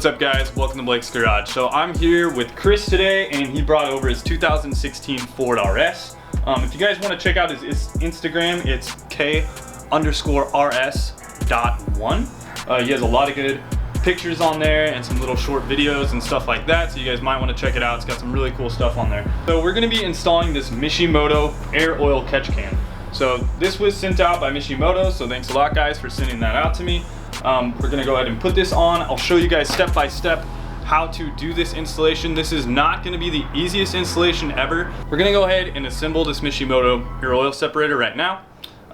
What's up guys, welcome to Blake's Garage. So I'm here with Chris today and he brought over his 2016 Ford RS. If you guys want to check out his Instagram, it's K_RS.1. He has a lot of good pictures on there and some little short videos and stuff like that, so you guys might want to check it out. It's got some really cool stuff on there. So we're going to be installing this Mishimoto air oil catch can. So this was sent out by Mishimoto, so thanks a lot guys for sending that out to me. We're gonna go ahead and put this on. I'll show you guys step by step how to do this installation. This is not gonna be the easiest installation ever. We're gonna go ahead and assemble this Mishimoto air oil separator right now.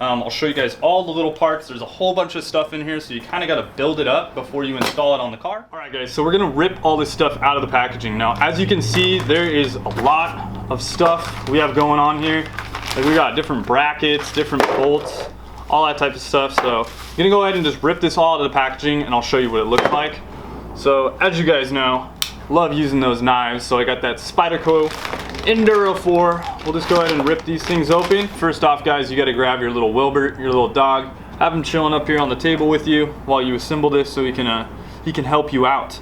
I'll show you guys all the little parts. There's a whole bunch of stuff in here, so you kind of got to build it up before you install it on the car. All right guys, so we're gonna rip all this stuff out of the packaging. Now, as you can see, there is a lot of stuff we have going on here. Like we got different brackets, different bolts, all that type of stuff. So I'm gonna go ahead and just rip this all out of the packaging and I'll show you what it looks like. So as you guys know, love using those knives. So I got that Spyderco Enduro 4. We'll just go ahead and rip these things open. First off guys, you gotta grab your little Wilbur, your little dog. Have him chilling up here on the table with you while you assemble this so he can help you out.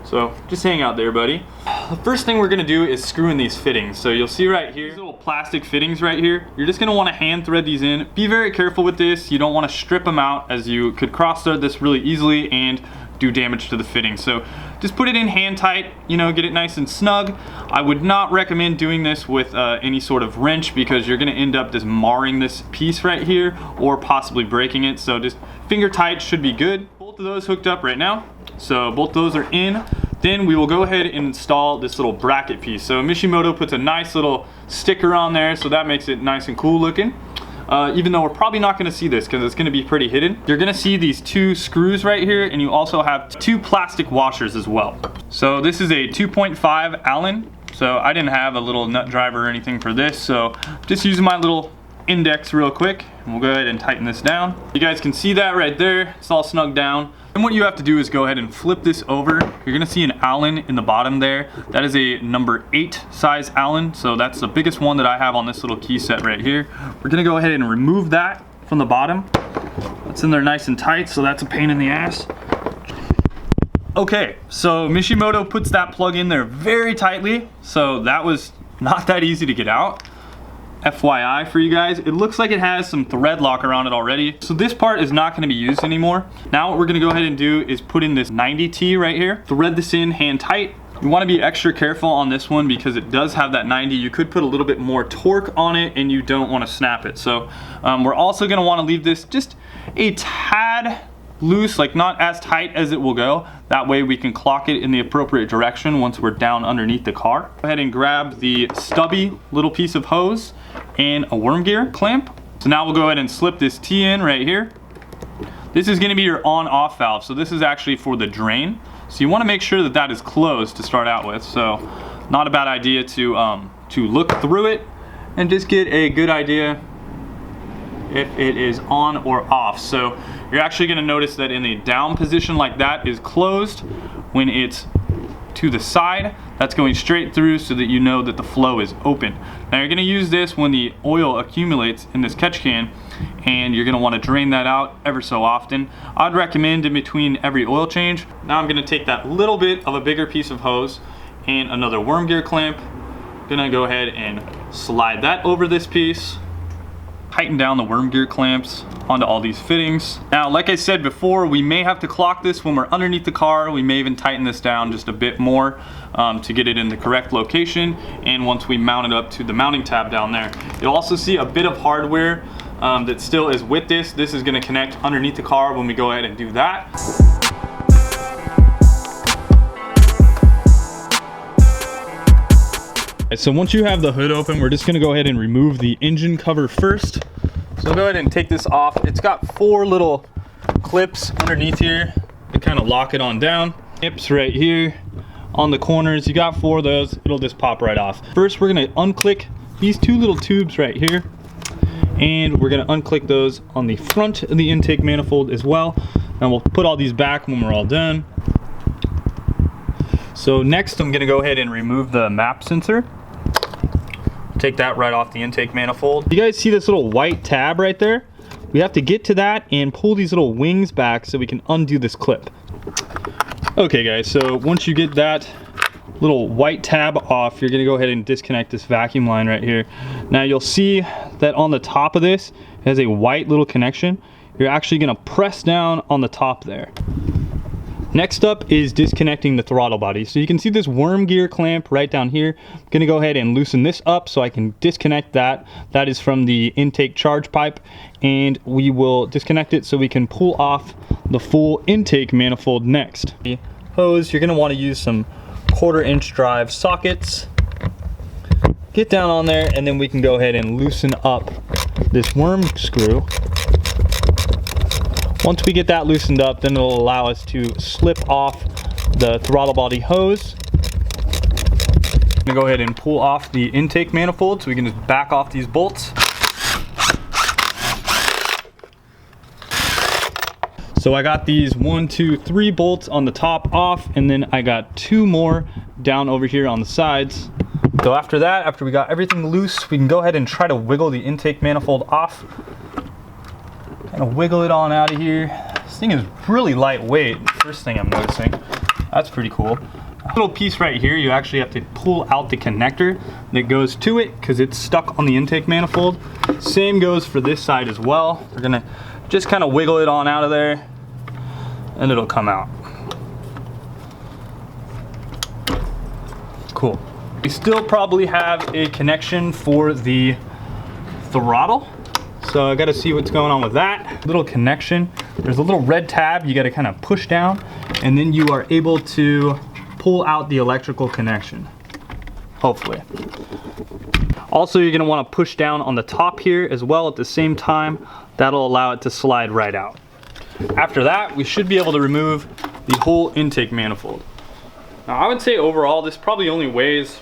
So just hang out there, buddy. The first thing we're gonna do is screw in these fittings. So you'll see right here, these little plastic fittings right here. You're just gonna wanna hand thread these in. Be very careful with this. You don't wanna strip them out, as you could cross thread this really easily and do damage to the fitting. So just put it in hand tight, you know, get it nice and snug. I would not recommend doing this with any sort of wrench because you're gonna end up just marring this piece right here or possibly breaking it. So just finger tight should be good. Both of those hooked up right now. So both those are in. Then we will go ahead and install this little bracket piece. So Mishimoto puts a nice little sticker on there, so that makes it nice and cool looking. Even though we're probably not gonna see this because it's gonna be pretty hidden. You're gonna see these two screws right here, and you also have two plastic washers as well. So this is a 2.5 Allen. So I didn't have a little nut driver or anything for this, so just using my little index real quick, and we'll go ahead and tighten this down. You guys can see that right there, it's all snug down. And what you have to do is go ahead and flip this over. You're gonna see an Allen in the bottom there. That is a number 8 size Allen, so that's the biggest one that I have on this little key set right here. We're gonna go ahead and remove that from the bottom. It's in there nice and tight, so that's a pain in the ass. Okay, so Mishimoto puts that plug in there very tightly, so that was not that easy to get out. FYI for you guys, it looks like it has some thread lock around it already. So this part is not gonna be used anymore. Now what we're gonna go ahead and do is put in this 90T right here. Thread this in hand tight. You wanna be extra careful on this one because it does have that 90. You could put a little bit more torque on it and you don't wanna snap it. So we're also gonna wanna leave this just a tad loose, like not as tight as it will go. That way we can clock it in the appropriate direction once we're down underneath the car. Go ahead and grab the stubby little piece of hose and a worm gear clamp. So now we'll go ahead and slip this T in right here. This is gonna be your on-off valve. So this is actually for the drain. So you wanna make sure that that is closed to start out with. So not a bad idea to look through it and just get a good idea if it is on or off. So you're actually gonna notice that in the down position like that is closed. When it's to the side, that's going straight through so that you know that the flow is open. Now you're gonna use this when the oil accumulates in this catch can, and you're gonna wanna drain that out ever so often. I'd recommend in between every oil change. Now I'm gonna take that little bit of a bigger piece of hose and another worm gear clamp. Gonna go ahead and slide that over this piece. Tighten down the worm gear clamps onto all these fittings. Now, like I said before, we may have to clock this when we're underneath the car. We may even tighten this down just a bit more to get it in the correct location. And once we mount it up to the mounting tab down there, you'll also see a bit of hardware that still is with this. This is gonna connect underneath the car when we go ahead and do that. So once you have the hood open, we're just gonna go ahead and remove the engine cover first. So go ahead and take this off. It's got 4 little clips underneath here to kind of lock it on down. Nips right here on the corners. You got 4 of those, it'll just pop right off. First, we're gonna unclick these 2 little tubes right here, and we're gonna unclick those on the front of the intake manifold as well. And we'll put all these back when we're all done. So next, I'm gonna go ahead and remove the map sensor. Take that right off the intake manifold. You guys see this little white tab right there? We have to get to that and pull these little wings back so we can undo this clip. Okay guys, so once you get that little white tab off, you're gonna go ahead and disconnect this vacuum line right here. Now you'll see that on the top of this has a white little connection. You're actually gonna press down on the top there. Next up is disconnecting the throttle body. So you can see this worm gear clamp right down here. I'm gonna go ahead and loosen this up so I can disconnect that. That is from the intake charge pipe, and we will disconnect it so we can pull off the full intake manifold next. The hose, you're gonna wanna use some 1/4-inch drive sockets. Get down on there, and then we can go ahead and loosen up this worm screw. Once we get that loosened up, then it'll allow us to slip off the throttle body hose. I'm gonna go ahead and pull off the intake manifold so we can just back off these bolts. So I got these 1, 2, 3 bolts on the top off, and then I got 2 more down over here on the sides. So after that, after we got everything loose, we can go ahead and try to wiggle the intake manifold off. Kind of wiggle it on out of here. This thing is really lightweight, first thing I'm noticing. That's pretty cool. A little piece right here, you actually have to pull out the connector that goes to it because it's stuck on the intake manifold. Same goes for this side as well. We're gonna just kind of wiggle it on out of there and it'll come out. Cool. We still probably have a connection for the throttle. So I gotta see what's going on with that. Little connection. There's a little red tab you gotta kind of push down, and then you are able to pull out the electrical connection, hopefully. Also, you're gonna wanna push down on the top here as well at the same time. That'll allow it to slide right out. After that, we should be able to remove the whole intake manifold. Now, I would say overall, this probably only weighs,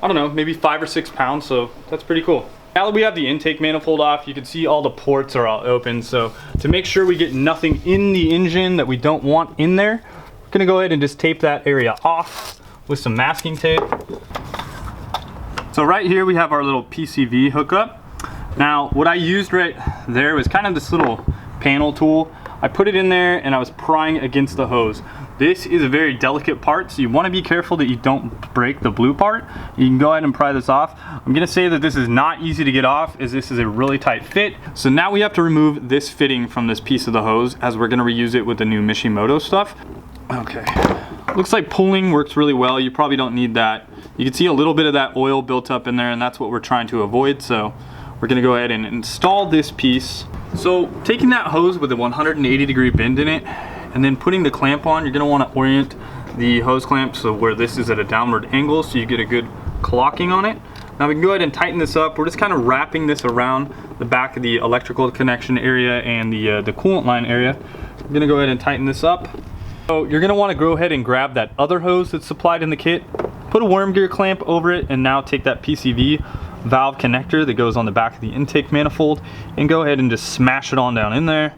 I don't know, maybe 5 or 6 pounds, so that's pretty cool. Now that we have the intake manifold off, you can see all the ports are all open. So to make sure we get nothing in the engine that we don't want in there, we're gonna go ahead and just tape that area off with some masking tape. So right here we have our little PCV hookup. Now what I used right there was kind of this little panel tool. I put it in there and I was prying against the hose. This is a very delicate part, so you want to be careful that you don't break the blue part. You can go ahead and pry this off. I'm going to say that this is not easy to get off, as this is a really tight fit. So now we have to remove this fitting from this piece of the hose, as we're going to reuse it with the new Mishimoto stuff. Okay, looks like pulling works really well. You probably don't need that. You can see a little bit of that oil built up in there, and that's what we're trying to avoid. So we're going to go ahead and install this piece. So taking that hose with a 180-degree bend in it, and then putting the clamp on, you're going to want to orient the hose clamp so where this is at a downward angle so you get a good clocking on it. Now we can go ahead and tighten this up. We're just kind of wrapping this around the back of the electrical connection area and the coolant line area. I'm going to go ahead and tighten this up. So you're going to want to go ahead and grab that other hose that's supplied in the kit, put a worm gear clamp over it, and now take that PCV valve connector that goes on the back of the intake manifold and go ahead and just smash it on down in there.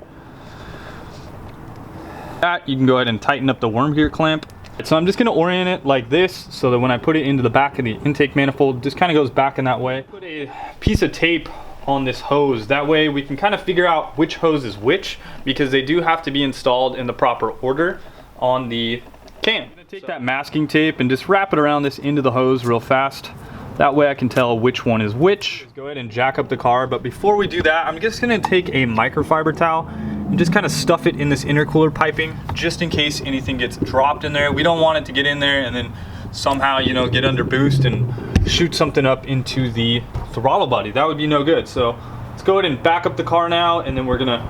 You can go ahead and tighten up the worm gear clamp. So I'm just going to orient it like this so that when I put it into the back of the intake manifold, it just kind of goes back in that way. Put a piece of tape on this hose. That way we can kind of figure out which hose is which, because they do have to be installed in the proper order on the can. I'm going to take that masking tape and just wrap it around this end of the hose real fast. That way I can tell which one is which. Just go ahead and jack up the car, but before we do that, I'm just going to take a microfiber towel and just kind of stuff it in this intercooler piping just in case anything gets dropped in there. We don't want it to get in there and then somehow, you know, get under boost and shoot something up into the throttle body. That would be no good. So let's go ahead and back up the car now, and then we're gonna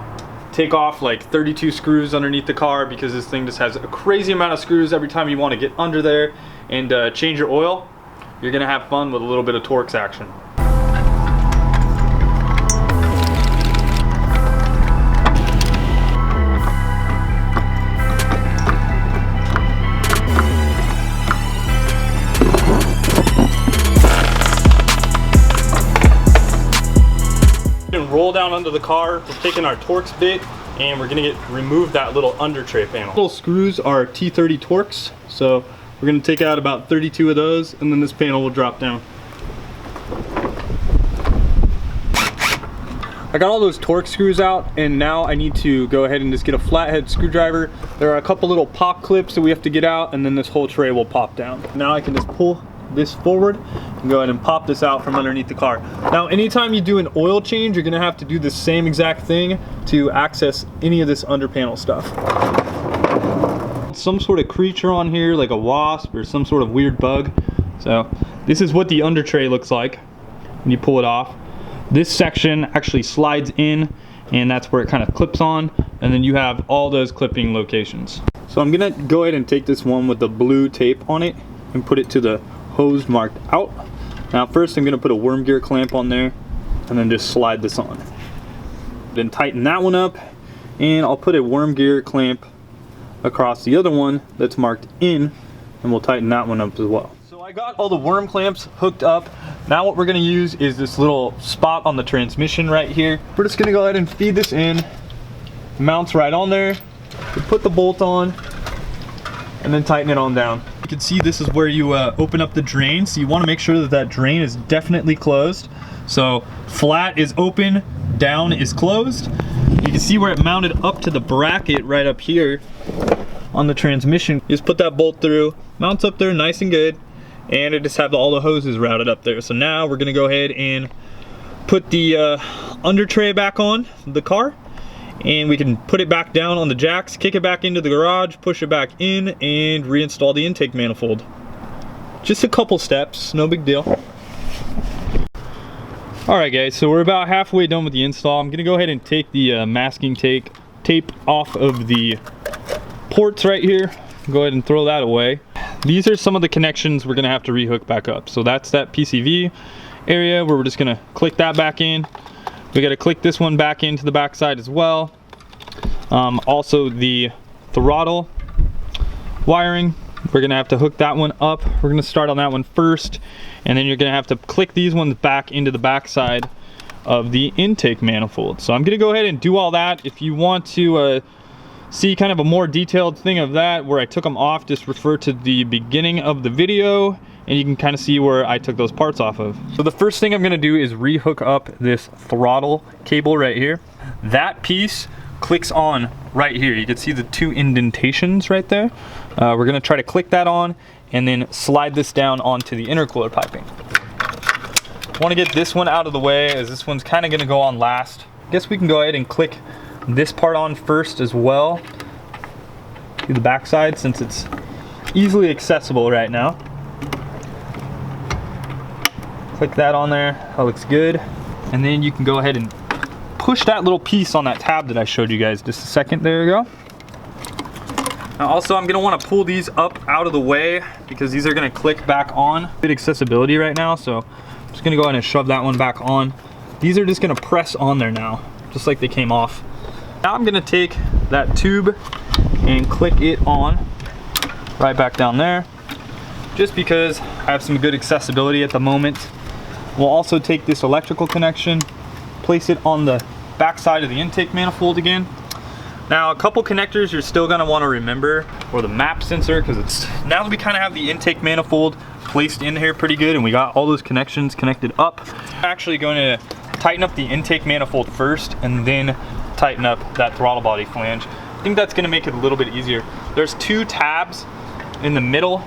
take off like 32 screws underneath the car, because this thing just has a crazy amount of screws. Every time you want to get under there and change your oil, you're gonna have fun with a little bit of Torx action. Roll down under the car. We're taking our Torx bit and we're gonna remove that little under tray panel. Little screws are T30 Torx, so we're gonna take out about 32 of those, and then this panel will drop down. I got all those torque screws out, and now I need to go ahead and just get a flathead screwdriver. There are a couple little pop clips that we have to get out, and then this whole tray will pop down. Now I can just pull this forward and go ahead and pop this out from underneath the car. Now anytime you do an oil change, you're gonna have to do the same exact thing to access any of this under panel stuff. Some sort of creature on here, like a wasp or some sort of weird bug. So this is what the under tray looks like when you pull it off. This section actually slides in, and that's where it kind of clips on, and then you have all those clipping locations. So I'm gonna go ahead and take this one with the blue tape on it and put it to the hose marked out. Now first I'm gonna put a worm gear clamp on there and then just slide this on. Then tighten that one up, and I'll put a worm gear clamp across the other one that's marked in, and we'll tighten that one up as well. So I got all the worm clamps hooked up. Now what we're gonna use is this little spot on the transmission right here. We're just gonna go ahead and feed this in. Mounts right on there. We put the bolt on and then tighten it on down. You can see this is where you open up the drain, so you wanna make sure that that drain is definitely closed. So flat is open, down is closed. You can see where it mounted up to the bracket right up here on the transmission. You just put that bolt through, mounts up there nice and good, and it just have all the hoses routed up there. So now we're gonna go ahead and put the under tray back on the car, and we can put it back down on the jacks, kick it back into the garage, push it back in, and reinstall the intake manifold. Just a couple steps, no big deal. Alright guys, so we're about halfway done with the install. I'm gonna go ahead and take the masking tape off of the ports right here. Go ahead and throw that away. These are some of the connections we're gonna have to rehook back up. So that's that PCV area where we're just gonna click that back in. We gotta click this one back into the backside as well. Also the throttle wiring, we're gonna have to hook that one up. We're gonna start on that one first, and then you're gonna have to click these ones back into the backside of the intake manifold. So I'm gonna go ahead and do all that. If you want to see kind of a more detailed thing of that where I took them off, just refer to the beginning of the video and you can kind of see where I took those parts off of. So the first thing I'm gonna do is rehook up this throttle cable right here. That piece clicks on right here. You can see the two indentations right there. We're gonna try to click that on and then slide this down onto the intercooler piping. I wanna get this one out of the way as this one's kind of gonna go on last. I guess we can go ahead and click this part on first as well, to the backside, since it's easily accessible right now. Click that on there, that looks good. And then you can go ahead and push that little piece on that tab that I showed you guys just a second. There you go. Now also I'm gonna wanna pull these up out of the way because these are gonna click back on. Good accessibility right now, so I'm just gonna go ahead and shove that one back on. These are just gonna press on there now, just like they came off. Now I'm gonna take that tube and click it on right back down there, just because I have some good accessibility at the moment. We'll also take this electrical connection, place it on the back side of the intake manifold again. Now a couple connectors you're still gonna wanna remember, or the map sensor, because it's now that we kind of have the intake manifold placed in here pretty good and we got all those connections connected up. I'm actually going to tighten up the intake manifold first and then tighten up that throttle body flange. I think that's gonna make it a little bit easier. There's two tabs in the middle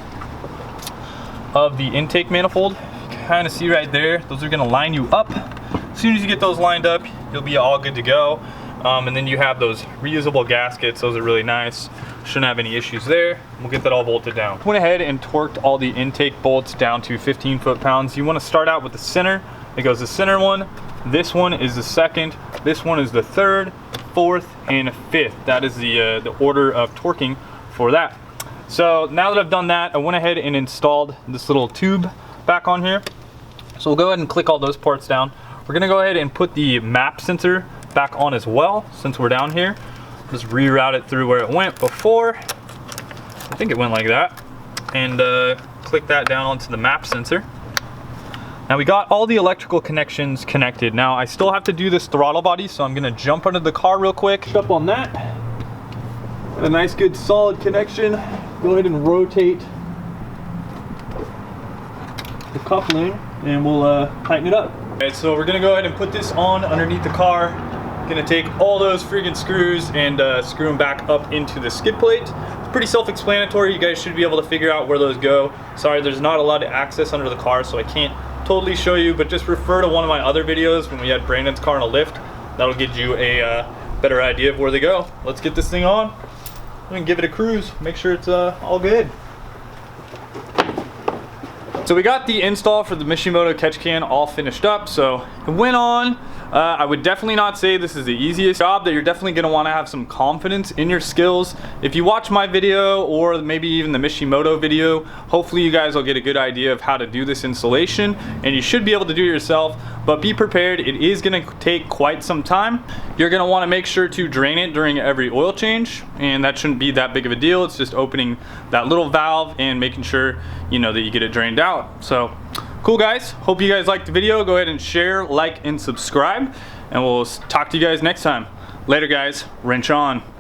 of the intake manifold. You can kind of see right there, those are gonna line you up. As soon as you get those lined up, you'll be all good to go. And then you have those reusable gaskets. Those are really nice. Shouldn't have any issues there. We'll get that all bolted down. Went ahead and torqued all the intake bolts down to 15 foot-pounds. You wanna start out with the center. It goes the center one, this one is the second, this one is the third, fourth, and fifth. That is the order of torquing for that. So now that I've done that, I went ahead and installed this little tube back on here. So we'll go ahead and click all those parts down. We're gonna go ahead and put the map sensor back on as well, since we're down here. Just reroute it through where it went before. I think it went like that. And click that down onto the map sensor. Now we got all the electrical connections connected. Now I still have to do this throttle body, so I'm gonna jump under the car real quick. Up on that. Got a nice good solid connection. Go ahead and rotate the coupling and we'll tighten it up. Alright, so we're gonna go ahead and put this on underneath the car. Gonna take all those friggin' screws and screw them back up into the skid plate. It's pretty self-explanatory. You guys should be able to figure out where those go. Sorry, there's not a lot of access under the car, so I can't totally show you, but just refer to one of my other videos when we had Brandon's car in a lift. That'll give you a better idea of where they go. Let's get this thing on and give it a cruise. Make sure it's all good. So we got the install for the Mishimoto catch can all finished up, so it went on. I would definitely not say this is the easiest job, that you're definitely gonna wanna have some confidence in your skills. If you watch my video, or maybe even the Mishimoto video, hopefully you guys will get a good idea of how to do this installation, and you should be able to do it yourself, but be prepared, it is gonna take quite some time. You're gonna wanna make sure to drain it during every oil change, and that shouldn't be that big of a deal. It's just opening that little valve and making sure, you know, that you get it drained out. So, cool guys, hope you guys liked the video. Go ahead and share, like, and subscribe, and we'll talk to you guys next time. Later guys, wrench on.